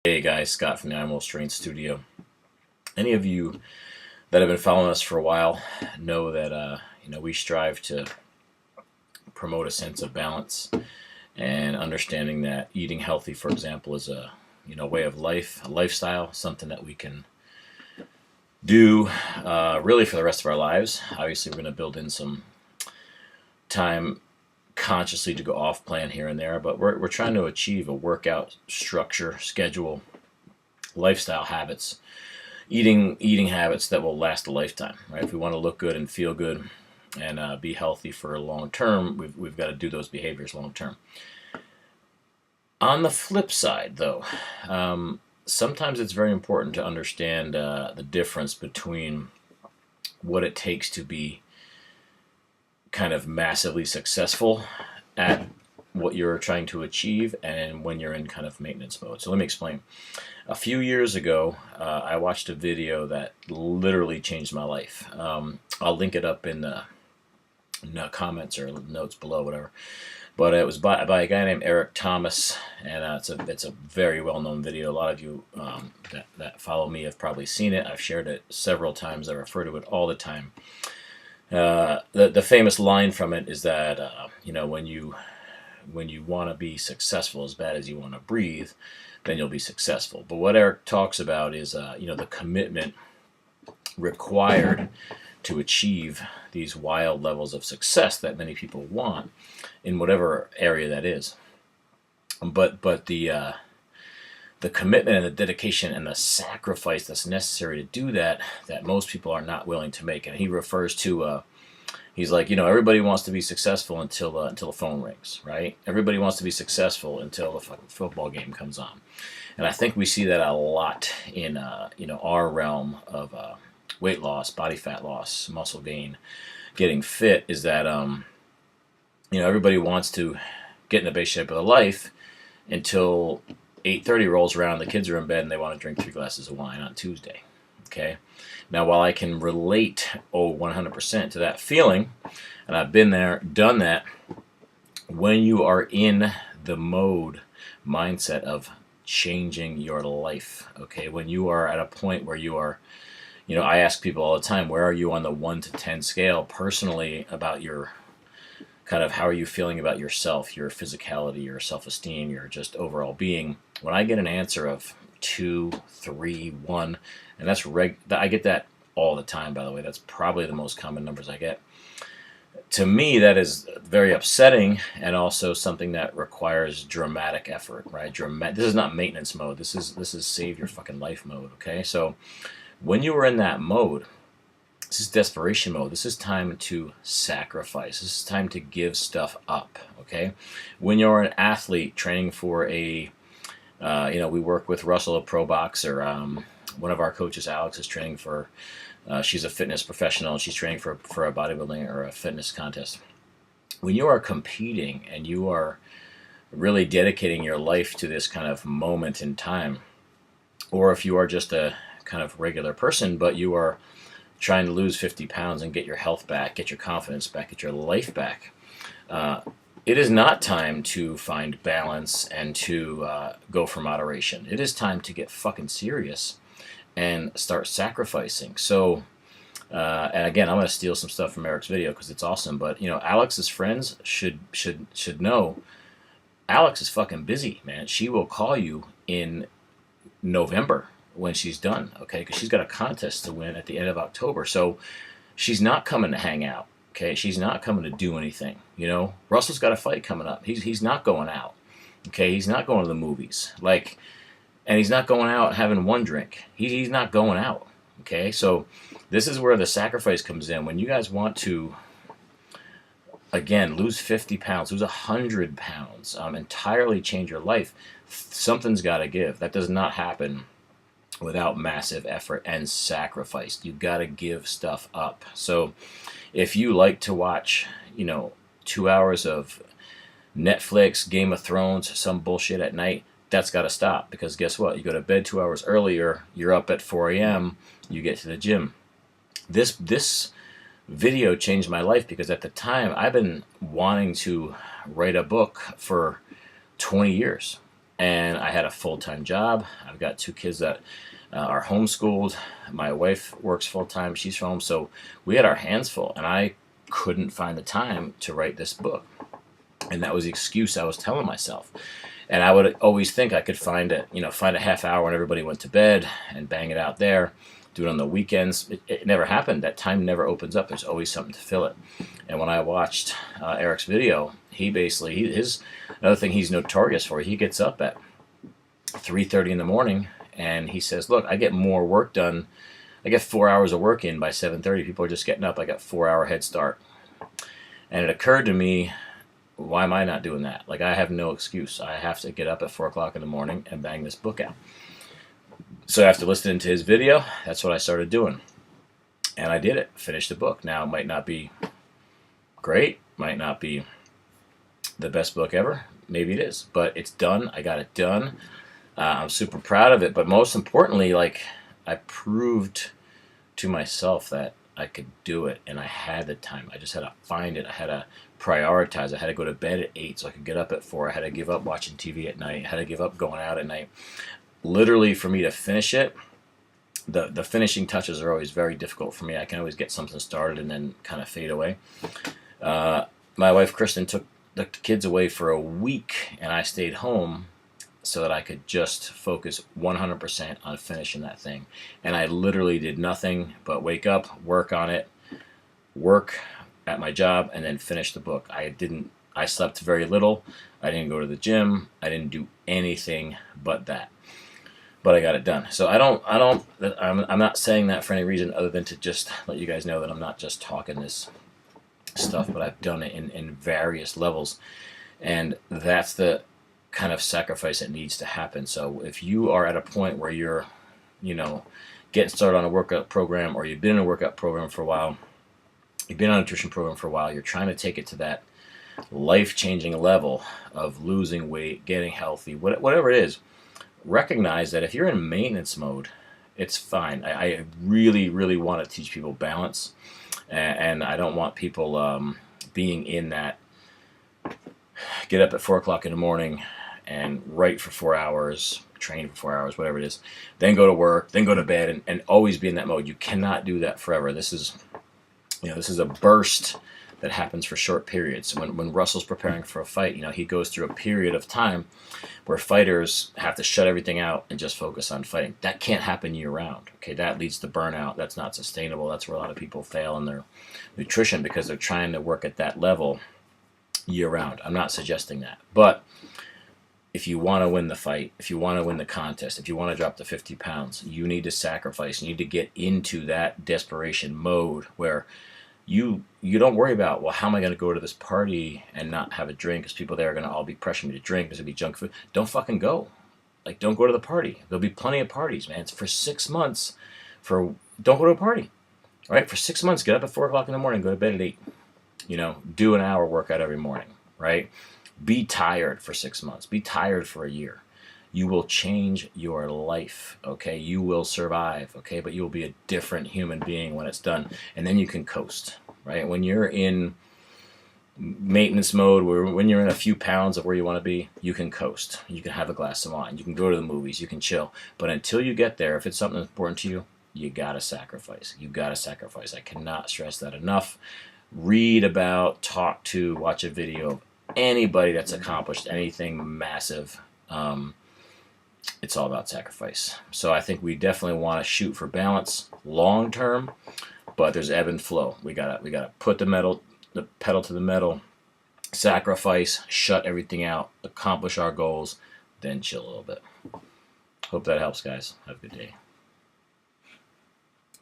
Hey guys, Scott from the Animal Strength Studio. Any of you that have been following us for a while know that we strive to promote a sense of balance and understanding that eating healthy, for example, is a way of life, a lifestyle, something that we can do really for the rest of our lives. Obviously, we're going to build in some time consciously to go off plan here and there, but we're trying to achieve a workout structure, schedule, lifestyle habits, eating habits that will last a lifetime, right? If we want to look good and feel good and be healthy for a long term, we've got to do those behaviors long term. On the flip side, though, sometimes it's very important to understand the difference between what it takes to be kind of massively successful at what you're trying to achieve and when you're in kind of maintenance mode. So let me explain. A few years ago, I watched a video that literally changed my life. I'll link it up in the comments or notes below, whatever. But it was by a guy named Eric Thomas, and it's a very well-known video. A lot of you that follow me have probably seen it. I've shared it several times. I refer to it all the time. The famous line from it is that when you want to be successful as bad as you want to breathe, then you'll be successful. But what Eric talks about is the commitment required to achieve these wild levels of success that many people want in whatever area that is. But the commitment and the dedication and the sacrifice that's necessary to do that most people are not willing to make. And he refers to he's like, everybody wants to be successful until the phone rings, right? Everybody wants to be successful until the fucking football game comes on. And I think we see that a lot in our realm of weight loss, body fat loss, muscle gain, getting fit, is that everybody wants to get in the base shape of their life until 8:30 rolls around, the kids are in bed, and they want to drink 3 glasses of wine on Tuesday. Okay? Now, while I can relate 100% to that feeling, and I've been there, done that, when you are in the mindset of changing your life, okay, when you are at a point where you are, I ask people all the time, where are you on the 1 to 10 scale personally about your kind of how are you feeling about yourself, your physicality, your self-esteem, your just overall being? When I get an answer of 2, 3, 1, and I get that all the time, by the way. That's probably the most common numbers I get. To me, that is very upsetting, and also something that requires dramatic effort, right? This is not maintenance mode. This is save your fucking life mode, okay? So when you are in that mode, this is desperation mode. This is time to sacrifice. This is time to give stuff up, okay? When you're an athlete training for we work with Russell, a pro boxer. One of our coaches, Alex, is training for, she's a fitness professional, and she's training for a bodybuilding or a fitness contest. When you are competing and you are really dedicating your life to this kind of moment in time, or if you are just a kind of regular person, but you are trying to lose 50 pounds and get your health back, get your confidence back, get your life back, it is not time to find balance and to go for moderation. It is time to get fucking serious and start sacrificing. So, and again, I'm going to steal some stuff from Eric's video because it's awesome. But Alex's friends should know. Alex is fucking busy, man. She will call you in November when she's done, okay? Because she's got a contest to win at the end of October. So she's not coming to hang out. Okay, she's not coming to do anything. Russell's got a fight coming up. He's not going out. Okay, he's not going to the movies. And he's not going out having one drink. He's not going out. Okay, so this is where the sacrifice comes in. When you guys want to, again, lose 50 pounds, lose 100 pounds, entirely change your life, something's got to give. That does not happen without massive effort and sacrifice. You've got to give stuff up. So if you like to watch, 2 hours of Netflix, Game of Thrones, some bullshit at night, that's got to stop, because guess what? You go to bed 2 hours earlier, you're up at 4 a.m., you get to the gym. This video changed my life because at the time I've been wanting to write a book for 20 years. and I had a full-time job. I've got 2 kids that are homeschooled. My wife works full-time. She's from home. So we had our hands full, and I couldn't find the time to write this book. And that was the excuse I was telling myself. And I would always think I could find a half hour when everybody went to bed and bang it out there, do it on the weekends. It never happened. That time never opens up. There's always something to fill it. And when I watched Eric's video, another thing he's notorious for, he gets up at 3:30 in the morning and he says, look, I get more work done. I get 4 hours of work in by 7:30. People are just getting up. I got 4-hour head start. And it occurred to me, why am I not doing that? Like, I have no excuse. I have to get up at 4 o'clock in the morning and bang this book out. So after listening to his video, that's what I started doing. And I did it. Finished the book. Now, it might not be great. Might not be the best book ever. Maybe it is. But it's done. I got it done. I'm super proud of it. But most importantly, like, I proved to myself that I could do it, and I had the time. I just had to find it. I had to prioritize. I had to go to bed at 8 so I could get up at 4. I had to give up watching TV at night. I had to give up going out at night. Literally, for me to finish it, the finishing touches are always very difficult for me. I can always get something started and then kind of fade away. My wife, Kristen, took the kids away for a week, and I stayed home so that I could just focus 100% on finishing that thing. And I literally did nothing but wake up, work on it, work at my job, and then finish the book. I slept very little. I didn't go to the gym. I didn't do anything but that. But I got it done. So I'm not saying that for any reason other than to just let you guys know that I'm not just talking this stuff, but I've done it in various levels. And that's the kind of sacrifice that needs to happen. So if you are at a point where you're, getting started on a workout program, or you've been in a workout program for a while, you've been on a nutrition program for a while, you're trying to take it to that life-changing level of losing weight, getting healthy, whatever it is, recognize that if you're in maintenance mode, it's fine. I really, really want to teach people balance, and I don't want people being in that get up at 4 o'clock in the morning and write for 4 hours, train for 4 hours, whatever it is, then go to work, then go to bed, and always be in that mode. You cannot do that forever. This is a burst that happens for short periods. When Russell's preparing for a fight, he goes through a period of time where fighters have to shut everything out and just focus on fighting. That can't happen year-round. Okay, that leads to burnout. That's not sustainable. That's where a lot of people fail in their nutrition, because they're trying to work at that level year-round. I'm not suggesting that. But if you want to win the fight, if you want to win the contest, if you want to drop the 50 pounds, you need to sacrifice. You need to get into that desperation mode where you don't worry about, well, how am I going to go to this party and not have a drink because people there are going to all be pressuring me to drink. There's going to be junk food. Don't fucking go. Like, don't go to the party. There'll be plenty of parties, man. It's for 6 months. Don't go to a party. All right? For 6 months, get up at 4 o'clock in the morning, go to bed at 8. Do an hour workout every morning, right? Be tired for 6 months. Be tired for a year. You will change your life, okay? You will survive, okay? But you will be a different human being when it's done. And then you can coast, right? When you're in maintenance mode, when you're in a few pounds of where you want to be, you can coast. You can have a glass of wine. You can go to the movies. You can chill. But until you get there, if it's something that's important to you, you got to sacrifice. You got to sacrifice. I cannot stress that enough. Read about, talk to, watch a video of anybody that's accomplished anything massive. It's all about sacrifice. So I think we definitely want to shoot for balance long term, but there's ebb and flow. We gotta put the pedal to the metal, sacrifice, shut everything out, accomplish our goals, then chill a little bit. Hope that helps, guys. Have a good day.